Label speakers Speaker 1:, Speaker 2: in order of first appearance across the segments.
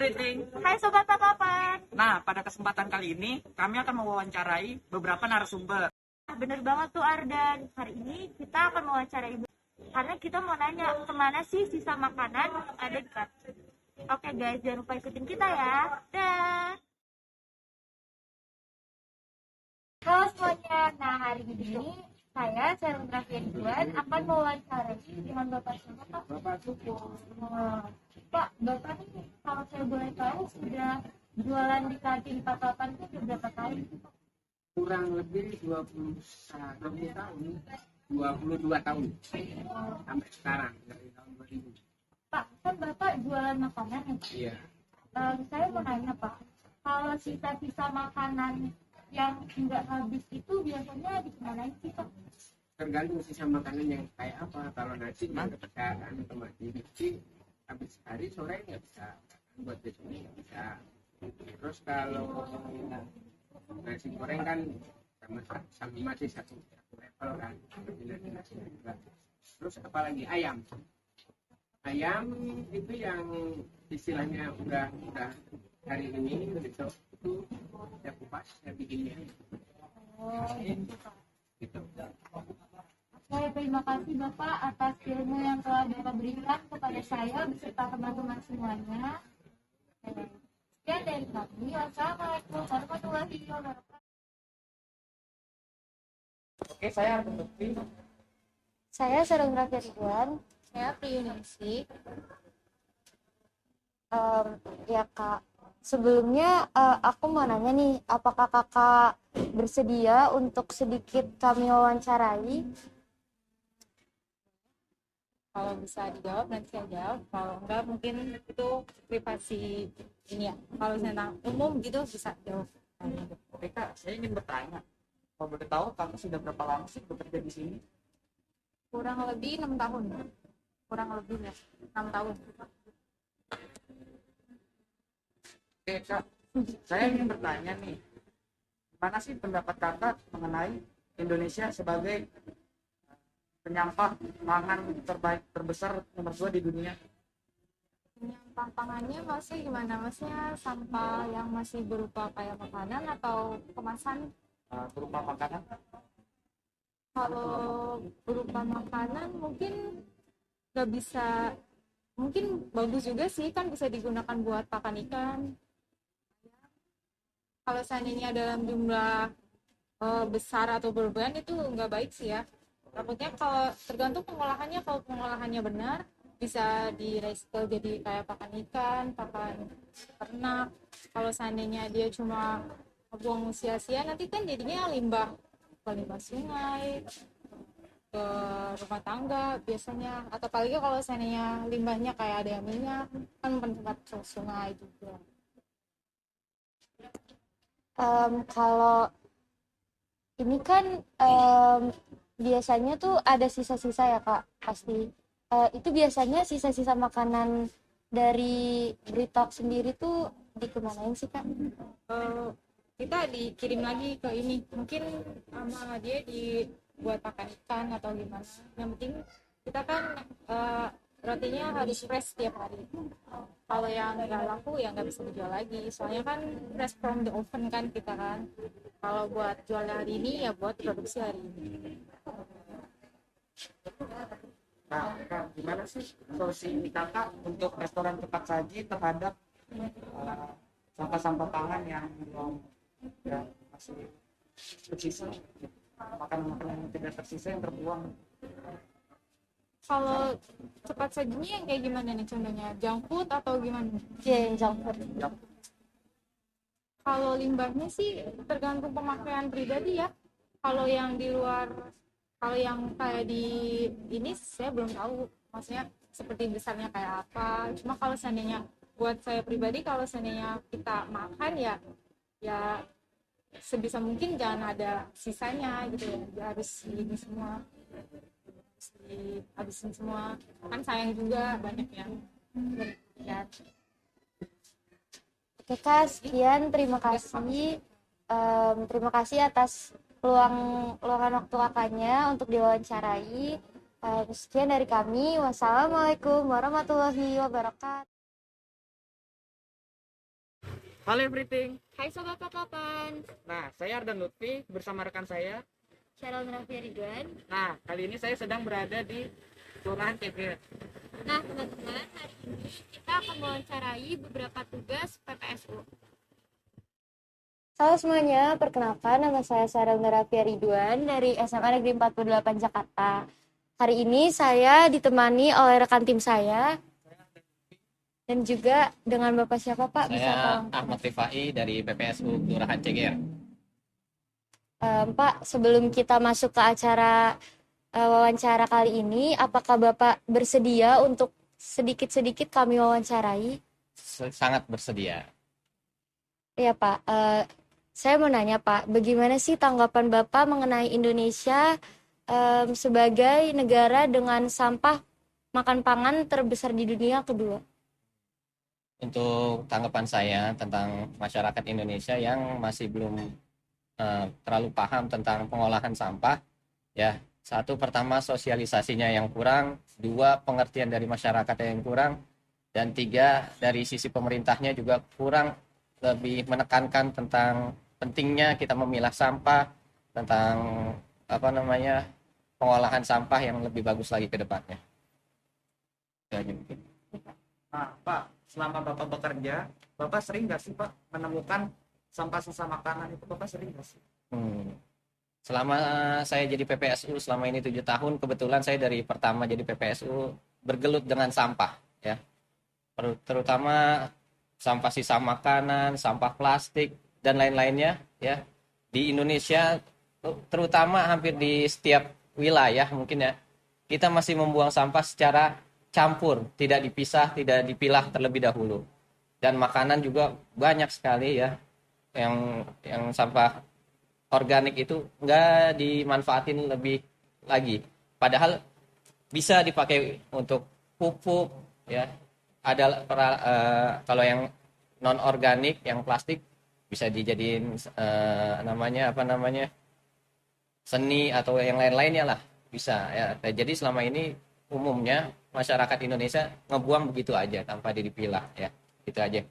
Speaker 1: Briting.
Speaker 2: Hai Sobat Tatapan.
Speaker 1: Nah, pada kesempatan kali ini kami akan mewawancarai beberapa narasumber.
Speaker 2: Bener banget tuh Ardan. Hari ini kita akan mewawancarai Ibu. Karena kita mau nanya kemana sih sisa makanan yang ada di kantin. Oke guys, jangan lupa ikutin kita ya. Dah. Halo semuanya. Nah hari ini saya Sarung Rafian akan mewawancarai dengan Bapak siapa Pak?
Speaker 3: Bapak Suku.
Speaker 2: Pak, Bapak nih kalau saya boleh tahu sudah jualan di kantin Tatapan itu sudah berapa tahun sih Pak?
Speaker 3: Kurang lebih 20 tahun, 22 tahun sampai sekarang dari tahun 2000.
Speaker 2: Pak, kan Bapak jualan makanan ya Pak?
Speaker 3: Iya.
Speaker 2: Saya mau nanya Pak, kalau sisa-sisa makanan yang nggak habis itu biasanya dikemanain sih Pak?
Speaker 3: Tergantung sisa makanan yang kayak apa. Kalau nasi nggak bisa kan, nasi habis hari sore nggak bisa, buat besoknya nggak bisa. Terus kalau nasi goreng kan sama masih satu level kan, nasi juga. Terus apalagi ayam itu yang istilahnya udah hari ini besok itu saya kupas, saya bikinnya gitu.
Speaker 2: Oke, terima kasih Bapak atas ilmu yang telah Bapak berikan kepada saya beserta teman-teman semuanya. Sekian dari kami. Wassalamualaikum warahmatullahi wabarakatuh.
Speaker 1: Oke, saya Arthur Lutfi.
Speaker 2: Saya Sarung Rafian. Saya Priyuningsi. Ya Kak, sebelumnya aku mau nanya nih, apakah Kakak bersedia untuk sedikit kami wawancarai?
Speaker 4: Kalau bisa dijawab nanti saya jawab, kalau enggak mungkin itu privasi ini ya. Kalau tentang umum gitu bisa jawab.
Speaker 1: Oke Kak, saya ingin bertanya. Kalau boleh tahu, Kakak sudah berapa lama sih bekerja di sini?
Speaker 4: Kurang lebih 6 tahun. Kurang lebih ya, 6 tahun.
Speaker 1: Oke Kak, saya ingin bertanya nih. Gimana sih pendapat Kakak mengenai Indonesia sebagai penyampah pangan terbesar nomor 2 di dunia?
Speaker 4: Penyampah pangannya masih gimana? Maksudnya sampah yang masih berupa kayak makanan atau kemasan?
Speaker 1: Berupa makanan?
Speaker 4: Kalau berupa makanan mungkin nggak bisa, mungkin bagus juga sih, kan bisa digunakan buat pakan ikan. Kalau seandainya dalam jumlah besar atau berlebihan itu nggak baik sih ya. Takutnya kalau tergantung pengolahannya, kalau pengolahannya benar bisa di-recycle jadi kayak pakan ikan, pakan ternak. Kalau seandainya dia cuma buang sia-sia nanti kan jadinya limbah sungai, ke rumah tangga biasanya, atau apalagi kalau seandainya limbahnya kayak ada yang minyak kan tempat sungai juga.
Speaker 2: Kalau ini kan biasanya tuh ada sisa-sisa ya Kak, pasti. Itu biasanya sisa-sisa makanan dari Britok sendiri tuh dikemanain sih Kak?
Speaker 4: Kita dikirim lagi ke ini, mungkin sama dia dibuat pakan ikan atau gimana. Yang penting kita kan rotinya harus fresh tiap hari. Kalau yang nggak laku ya nggak bisa dijual lagi, soalnya kan fresh from the oven kan kita kan. Kalau buat jual hari ini ya buat produksi hari ini.
Speaker 1: Nah, Kak, gimana sih solusi Kakak untuk restoran cepat saji terhadap sampah-sampah pangan yang masih tersisa, makanan-makanan yang tidak tersisa yang terbuang?
Speaker 4: Kalau cepat sajinya yang kayak gimana nih contohnya? Junk food atau gimana?
Speaker 2: Iya, yang junk food.
Speaker 4: Kalau limbahnya sih tergantung pemakaian pribadi ya. Kalau yang di luar, kalau yang kayak di ini saya belum tahu, maksudnya seperti besarnya kayak apa. Cuma kalau seandainya buat saya pribadi, kalau seandainya kita makan ya sebisa mungkin jangan ada sisanya gitu ya, harus ini semua, harus dihabisin semua, kan sayang juga banyak yang ya.
Speaker 2: Oke Kak, sekian, terima kasih. Terima kasih atas luangan waktu Kakaknya untuk diwawancarai. Sekian dari kami. Wassalamualaikum warahmatullahi wabarakatuh.
Speaker 1: Halo everything.
Speaker 2: Hai Sobat Pakapan,
Speaker 1: Nah, saya Ardan Lutfi bersama rekan saya.
Speaker 2: Cheryl Raffi Ridwan.
Speaker 1: Nah, kali ini saya sedang berada di Kelurahan Ceger.
Speaker 2: Nah teman-teman, hari ini kita akan mewawancarai beberapa tugas PPSU. Halo semuanya, perkenalkan nama saya Cheryl Raffi Ridwan dari SMA Negeri 48 Jakarta. Hari ini saya ditemani oleh rekan tim saya dan juga dengan Bapak siapa Pak? Bisa
Speaker 5: Saya
Speaker 2: tolong?
Speaker 5: Ahmad Rifai dari PPSU Kelurahan Ceger.
Speaker 2: Pak, sebelum kita masuk ke acara wawancara kali ini, apakah Bapak bersedia untuk sedikit-sedikit kami wawancarai?
Speaker 5: Sangat bersedia.
Speaker 2: Iya Pak, saya mau nanya Pak, bagaimana sih tanggapan Bapak mengenai Indonesia sebagai negara dengan sampah makan pangan terbesar di dunia kedua?
Speaker 5: Untuk tanggapan saya tentang masyarakat Indonesia yang masih belum terlalu paham tentang pengolahan sampah, ya, satu, pertama sosialisasinya yang kurang, dua, pengertian dari masyarakat yang kurang, dan tiga, dari sisi pemerintahnya juga kurang lebih menekankan tentang pentingnya kita memilah sampah, tentang pengolahan sampah yang lebih bagus lagi ke depannya. Itu aja mungkin.
Speaker 1: Nah, Pak, selama Bapak bekerja, Bapak sering nggak sih Pak menemukan sampah sisa makanan itu? Bapak sering nggak sih?
Speaker 5: Selama saya jadi PPSU selama ini 7 tahun, kebetulan saya dari pertama jadi PPSU bergelut dengan sampah, ya. Terutama sampah sisa makanan, sampah plastik dan lain-lainnya, ya. Di Indonesia terutama hampir di setiap wilayah mungkin ya, kita masih membuang sampah secara campur, tidak dipisah, tidak dipilah terlebih dahulu. Dan makanan juga banyak sekali ya yang sampah organik itu nggak dimanfaatin lebih lagi. Padahal bisa dipakai untuk pupuk ya. Ada kalau yang non organik, yang plastik bisa dijadiin seni atau yang lain-lainnya lah, bisa ya. Jadi selama ini umumnya masyarakat Indonesia ngebuang begitu aja tanpa dipilah ya. Itu aja.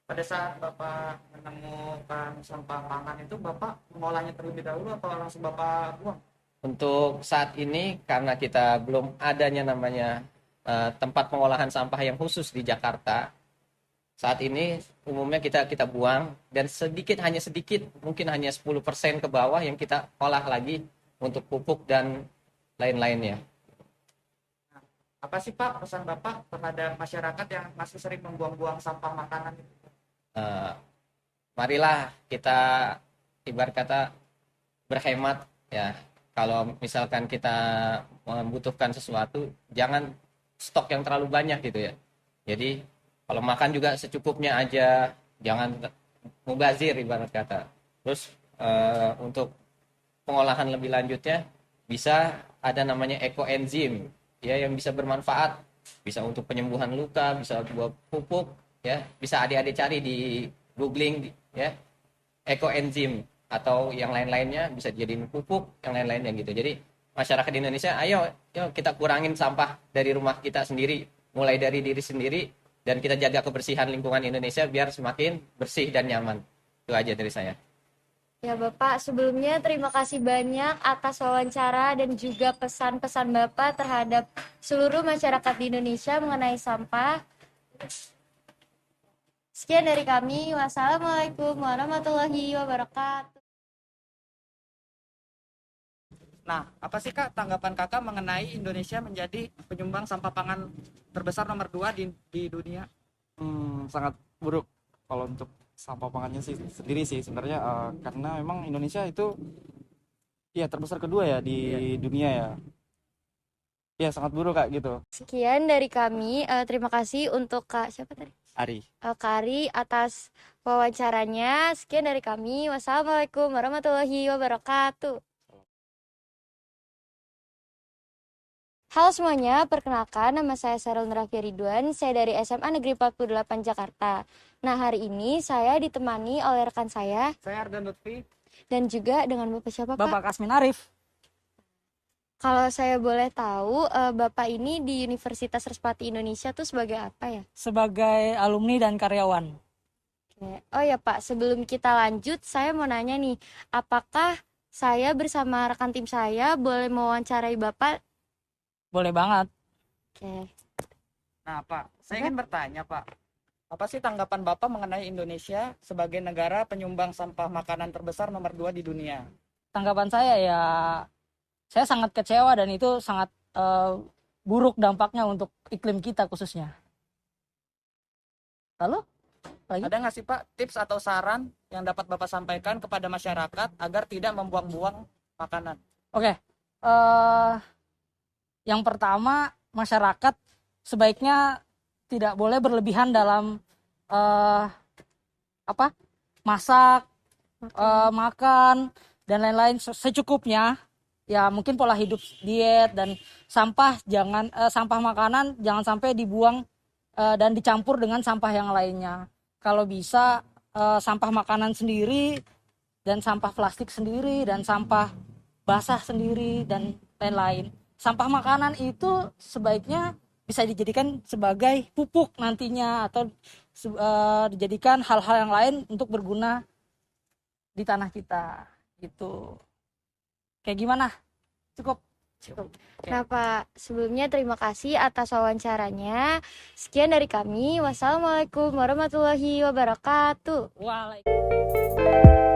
Speaker 1: Pada saat Bapak menemukan sampah pangan itu, Bapak mengolahnya terlebih dahulu atau langsung Bapak buang?
Speaker 5: Untuk saat ini karena kita belum adanya namanya tempat pengolahan sampah yang khusus di Jakarta, saat ini umumnya kita buang, dan hanya sedikit, mungkin hanya 10% ke bawah yang kita olah lagi untuk pupuk dan lain-lainnya.
Speaker 1: Apa sih Pak pesan Bapak terhadap masyarakat yang masih sering membuang-buang sampah makanan itu?
Speaker 5: Marilah kita ibarat kata berhemat ya. Kalau misalkan kita membutuhkan sesuatu, jangan stok yang terlalu banyak gitu ya. Jadi kalau makan juga secukupnya aja, jangan mubazir ibarat kata. Terus untuk pengolahan lebih lanjutnya bisa ada namanya ekoenzim ya, yang bisa bermanfaat, bisa untuk penyembuhan luka, bisa buat pupuk ya, bisa adik-adik cari di googling ya, ekoenzim atau yang lain-lainnya, bisa dijadiin pupuk yang lain-lainnya gitu. Jadi masyarakat Indonesia, ayo kita kurangin sampah dari rumah kita sendiri, mulai dari diri sendiri, dan kita jaga kebersihan lingkungan Indonesia biar semakin bersih dan nyaman. Itu aja dari saya.
Speaker 2: Ya Bapak, sebelumnya terima kasih banyak atas wawancara dan juga pesan-pesan Bapak terhadap seluruh masyarakat di Indonesia mengenai sampah. Sekian dari kami. Wassalamualaikum warahmatullahi wabarakatuh.
Speaker 1: Nah, apa sih Kak tanggapan Kakak mengenai Indonesia menjadi penyumbang sampah pangan terbesar nomor 2 di dunia?
Speaker 6: Sangat buruk kalau untuk sampah pangannya sendiri sih sebenarnya, karena memang Indonesia itu ya terbesar kedua ya di dunia ya. Ya sangat buruk Kak gitu.
Speaker 2: Sekian dari kami. Terima kasih untuk Kak siapa tadi?
Speaker 6: Ari.
Speaker 2: Kak Ari atas wawancaranya. Sekian dari kami. Wassalamualaikum warahmatullahi wabarakatuh. Halo semuanya, perkenalkan nama saya Cheryl Raffi Ridwan, saya dari SMA Negeri 48 Jakarta. Nah, hari ini saya ditemani oleh rekan saya.
Speaker 1: Saya Ardan Lutfi.
Speaker 2: Dan juga dengan Bapak siapa Pak?
Speaker 7: Bapak Kasmin Arif.
Speaker 2: Kalau saya boleh tahu, Bapak ini di Universitas Respati Indonesia tuh sebagai apa ya?
Speaker 7: Sebagai alumni dan karyawan. Oh ya Pak, sebelum kita lanjut, saya mau nanya nih, apakah saya bersama rekan tim saya boleh mewawancarai Bapak?
Speaker 8: Boleh banget.
Speaker 7: Oke.
Speaker 1: Nah, Pak, saya ingin bertanya, Pak. Apa sih tanggapan Bapak mengenai Indonesia sebagai negara penyumbang sampah makanan terbesar nomor 2 di dunia?
Speaker 8: Tanggapan saya ya, saya sangat kecewa dan itu sangat buruk dampaknya untuk iklim kita khususnya. Lalu? Lagi?
Speaker 1: Ada nggak sih Pak tips atau saran yang dapat Bapak sampaikan kepada masyarakat agar tidak membuang-buang makanan?
Speaker 8: Oke. Yang pertama, masyarakat sebaiknya tidak boleh berlebihan dalam masak, makan dan lain-lain, secukupnya. Ya mungkin pola hidup, diet, dan sampah sampah makanan jangan sampai dibuang dan dicampur dengan sampah yang lainnya. Kalau bisa sampah makanan sendiri dan sampah plastik sendiri dan sampah basah sendiri dan lain-lain. Sampah makanan itu sebaiknya bisa dijadikan sebagai pupuk nantinya atau dijadikan hal-hal yang lain untuk berguna di tanah kita gitu. Kayak gimana? Cukup.
Speaker 7: Nah Pak, sebelumnya terima kasih atas wawancaranya. Sekian dari kami. Wassalamualaikum warahmatullahi wabarakatuh.
Speaker 8: Waalaikumsalam.